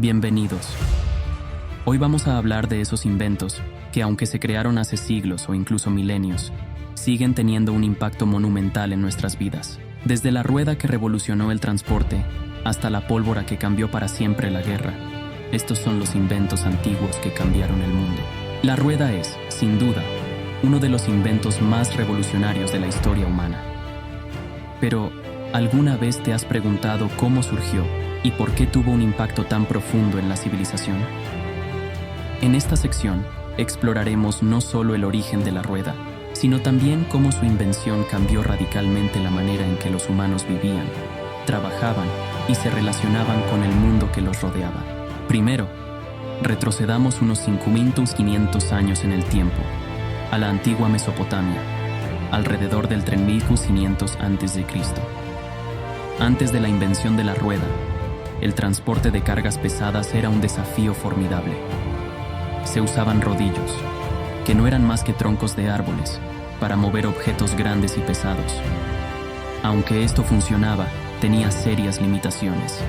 Bienvenidos. Hoy vamos a hablar de esos inventos que, aunque se crearon hace siglos o incluso milenios, siguen teniendo un impacto monumental en nuestras vidas. Desde la rueda que revolucionó el transporte hasta la pólvora que cambió para siempre la guerra, estos son los inventos antiguos que cambiaron el mundo. La rueda es, sin duda, uno de los inventos más revolucionarios de la historia humana. Pero, ¿alguna vez te has preguntado cómo surgió y por qué tuvo un impacto tan profundo en la civilización? En esta sección, exploraremos no solo el origen de la rueda, sino también cómo su invención cambió radicalmente la manera en que los humanos vivían, trabajaban y se relacionaban con el mundo que los rodeaba. Primero, retrocedamos unos 5.500 años en el tiempo, a la antigua Mesopotamia, alrededor del 3500 a.C. Antes de la invención de la rueda, el transporte de cargas pesadas era un desafío formidable. Se usaban rodillos, que no eran más que troncos de árboles, para mover objetos grandes y pesados. Aunque esto funcionaba, tenía serias limitaciones.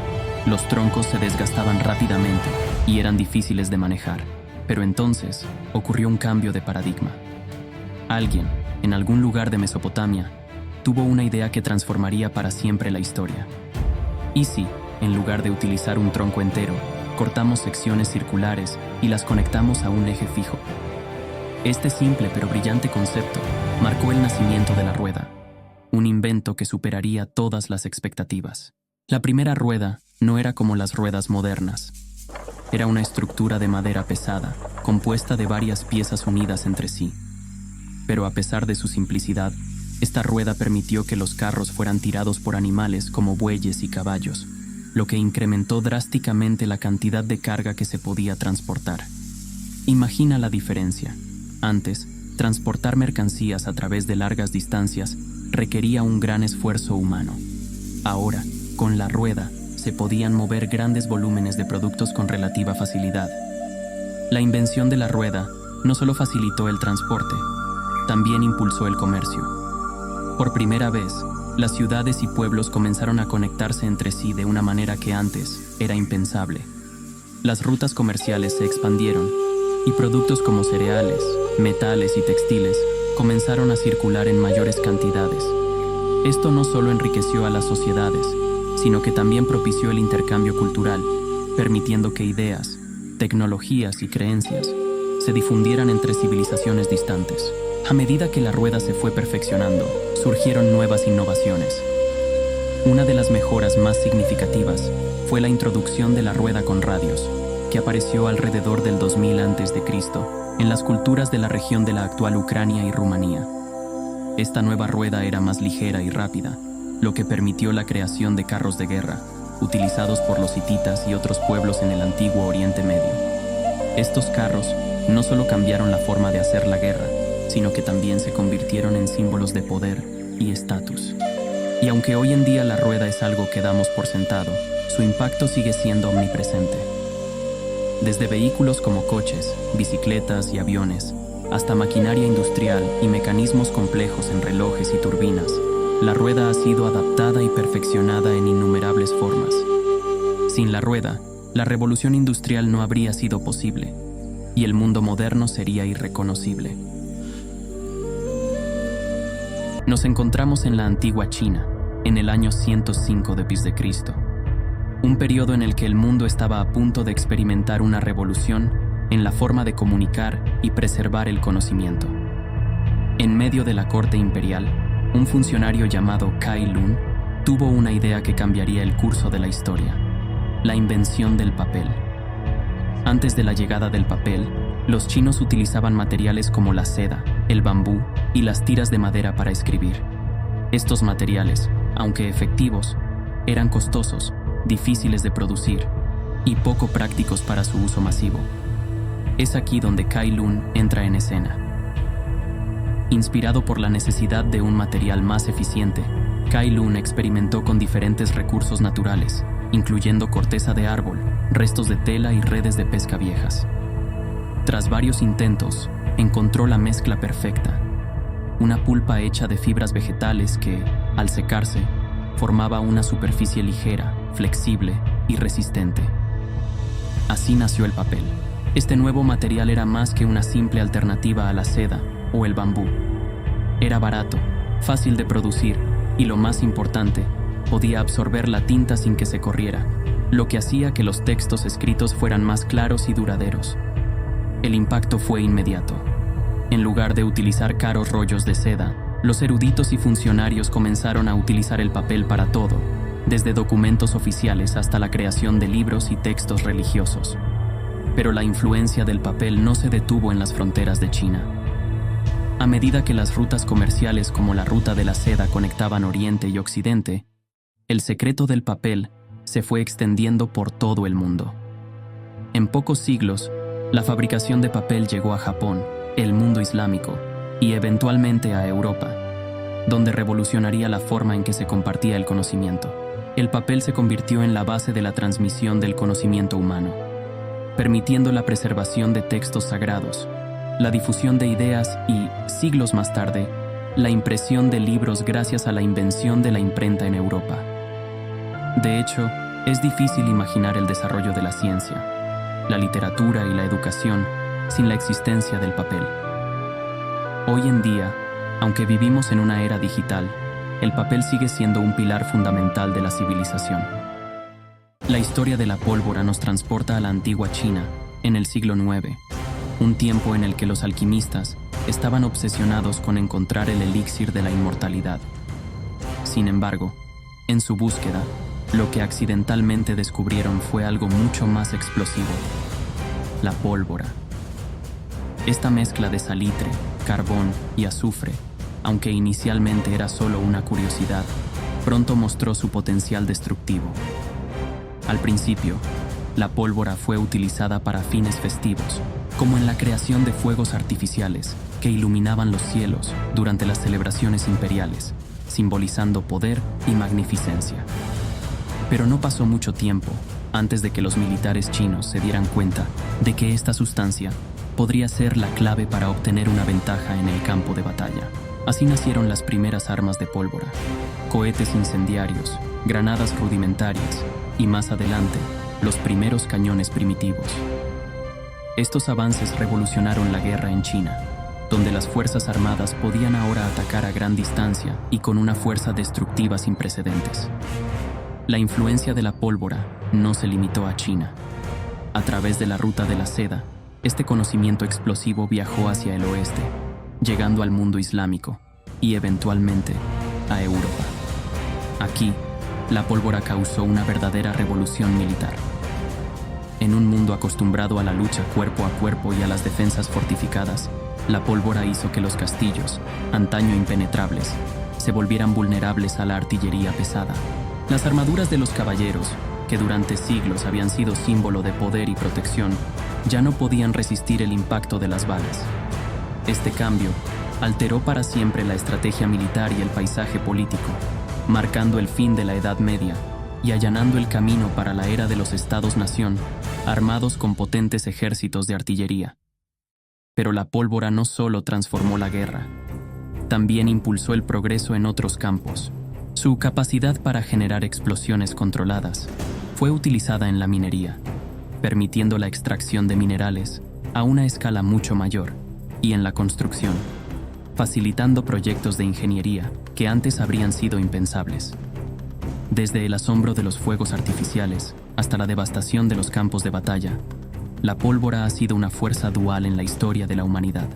Los troncos se desgastaban rápidamente y eran difíciles de manejar. Pero entonces ocurrió un cambio de paradigma. Alguien, en algún lugar de Mesopotamia, tuvo una idea que transformaría para siempre la historia. ¿Y si, en lugar de utilizar un tronco entero, cortamos secciones circulares y las conectamos a un eje fijo? Este simple pero brillante concepto marcó el nacimiento de la rueda, un invento que superaría todas las expectativas. La primera rueda no era como las ruedas modernas. Era una estructura de madera pesada, compuesta de varias piezas unidas entre sí. Pero a pesar de su simplicidad, esta rueda permitió que los carros fueran tirados por animales como bueyes y caballos, lo que incrementó drásticamente la cantidad de carga que se podía transportar. Imagina la diferencia. Antes, transportar mercancías a través de largas distancias requería un gran esfuerzo humano. Ahora, con la rueda, se podían mover grandes volúmenes de productos con relativa facilidad. La invención de la rueda no solo facilitó el transporte, también impulsó el comercio. Por primera vez, las ciudades y pueblos comenzaron a conectarse entre sí de una manera que antes era impensable. Las rutas comerciales se expandieron y productos como cereales, metales y textiles comenzaron a circular en mayores cantidades. Esto no solo enriqueció a las sociedades, sino que también propició el intercambio cultural, permitiendo que ideas, tecnologías y creencias se difundieran entre civilizaciones distantes. A medida que la rueda se fue perfeccionando, surgieron nuevas innovaciones. Una de las mejoras más significativas fue la introducción de la rueda con radios, que apareció alrededor del 2000 a.C. en las culturas de la región de la actual Ucrania y Rumanía. Esta nueva rueda era más ligera y rápida, lo que permitió la creación de carros de guerra, utilizados por los hititas y otros pueblos en el antiguo Oriente Medio. Estos carros no solo cambiaron la forma de hacer la guerra, sino que también se convirtieron en símbolos de poder y estatus. Y aunque hoy en día la rueda es algo que damos por sentado, su impacto sigue siendo omnipresente. Desde vehículos como coches, bicicletas y aviones, hasta maquinaria industrial y mecanismos complejos en relojes y turbinas, la rueda ha sido adaptada y perfeccionada en innumerables formas. Sin la rueda, la revolución industrial no habría sido posible, y el mundo moderno sería irreconocible. Nos encontramos en la antigua China, en el año 105 d.C., un periodo en el que el mundo estaba a punto de experimentar una revolución en la forma de comunicar y preservar el conocimiento. En medio de la corte imperial, un funcionario llamado Cai Lun tuvo una idea que cambiaría el curso de la historia: la invención del papel. Antes de la llegada del papel, los chinos utilizaban materiales como la seda, el bambú y las tiras de madera para escribir. Estos materiales, aunque efectivos, eran costosos, difíciles de producir y poco prácticos para su uso masivo. Es aquí donde Cai Lun entra en escena. Inspirado por la necesidad de un material más eficiente, Cai Lun experimentó con diferentes recursos naturales, incluyendo corteza de árbol, restos de tela y redes de pesca viejas. Tras varios intentos, encontró la mezcla perfecta: una pulpa hecha de fibras vegetales que, al secarse, formaba una superficie ligera, flexible y resistente. Así nació el papel. Este nuevo material era más que una simple alternativa a la seda o el bambú. Era barato, fácil de producir y, lo más importante, podía absorber la tinta sin que se corriera, lo que hacía que los textos escritos fueran más claros y duraderos. El impacto fue inmediato. En lugar de utilizar caros rollos de seda, los eruditos y funcionarios comenzaron a utilizar el papel para todo, desde documentos oficiales hasta la creación de libros y textos religiosos. Pero la influencia del papel no se detuvo en las fronteras de China. A medida que las rutas comerciales como la ruta de la seda conectaban Oriente y Occidente, el secreto del papel se fue extendiendo por todo el mundo. En pocos siglos, la fabricación de papel llegó a Japón, el mundo islámico, y eventualmente a Europa, donde revolucionaría la forma en que se compartía el conocimiento. El papel se convirtió en la base de la transmisión del conocimiento humano, permitiendo la preservación de textos sagrados, la difusión de ideas y, siglos más tarde, la impresión de libros gracias a la invención de la imprenta en Europa. De hecho, es difícil imaginar el desarrollo de la ciencia, la literatura y la educación sin la existencia del papel. Hoy en día, aunque vivimos en una era digital, el papel sigue siendo un pilar fundamental de la civilización. La historia de la pólvora nos transporta a la antigua China, en el siglo IX, un tiempo en el que los alquimistas estaban obsesionados con encontrar el elixir de la inmortalidad. Sin embargo, en su búsqueda, lo que accidentalmente descubrieron fue algo mucho más explosivo: la pólvora. Esta mezcla de salitre, carbón y azufre, aunque inicialmente era solo una curiosidad, pronto mostró su potencial destructivo. Al principio, la pólvora fue utilizada para fines festivos, como en la creación de fuegos artificiales que iluminaban los cielos durante las celebraciones imperiales, simbolizando poder y magnificencia. Pero no pasó mucho tiempo antes de que los militares chinos se dieran cuenta de que esta sustancia podría ser la clave para obtener una ventaja en el campo de batalla. Así nacieron las primeras armas de pólvora, cohetes incendiarios, granadas rudimentarias y, más adelante, los primeros cañones primitivos. Estos avances revolucionaron la guerra en China, donde las fuerzas armadas podían ahora atacar a gran distancia y con una fuerza destructiva sin precedentes. La influencia de la pólvora no se limitó a China. A través de la ruta de la seda, este conocimiento explosivo viajó hacia el oeste, llegando al mundo islámico y, eventualmente, a Europa. Aquí, la pólvora causó una verdadera revolución militar. En un mundo acostumbrado a la lucha cuerpo a cuerpo y a las defensas fortificadas, la pólvora hizo que los castillos, antaño impenetrables, se volvieran vulnerables a la artillería pesada. Las armaduras de los caballeros, que durante siglos habían sido símbolo de poder y protección, ya no podían resistir el impacto de las balas. Este cambio alteró para siempre la estrategia militar y el paisaje político, marcando el fin de la Edad Media y allanando el camino para la era de los Estados-nación, armados con potentes ejércitos de artillería. Pero la pólvora no solo transformó la guerra, también impulsó el progreso en otros campos. Su capacidad para generar explosiones controladas fue utilizada en la minería, permitiendo la extracción de minerales a una escala mucho mayor, y en la construcción, facilitando proyectos de ingeniería que antes habrían sido impensables. Desde el asombro de los fuegos artificiales hasta la devastación de los campos de batalla, la pólvora ha sido una fuerza dual en la historia de la humanidad,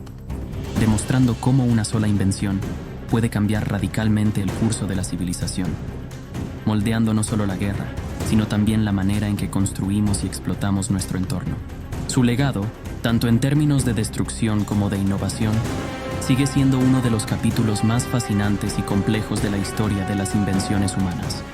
demostrando cómo una sola invención puede cambiar radicalmente el curso de la civilización, moldeando no solo la guerra, sino también la manera en que construimos y explotamos nuestro entorno. Su legado, tanto en términos de destrucción como de innovación, sigue siendo uno de los capítulos más fascinantes y complejos de la historia de las invenciones humanas.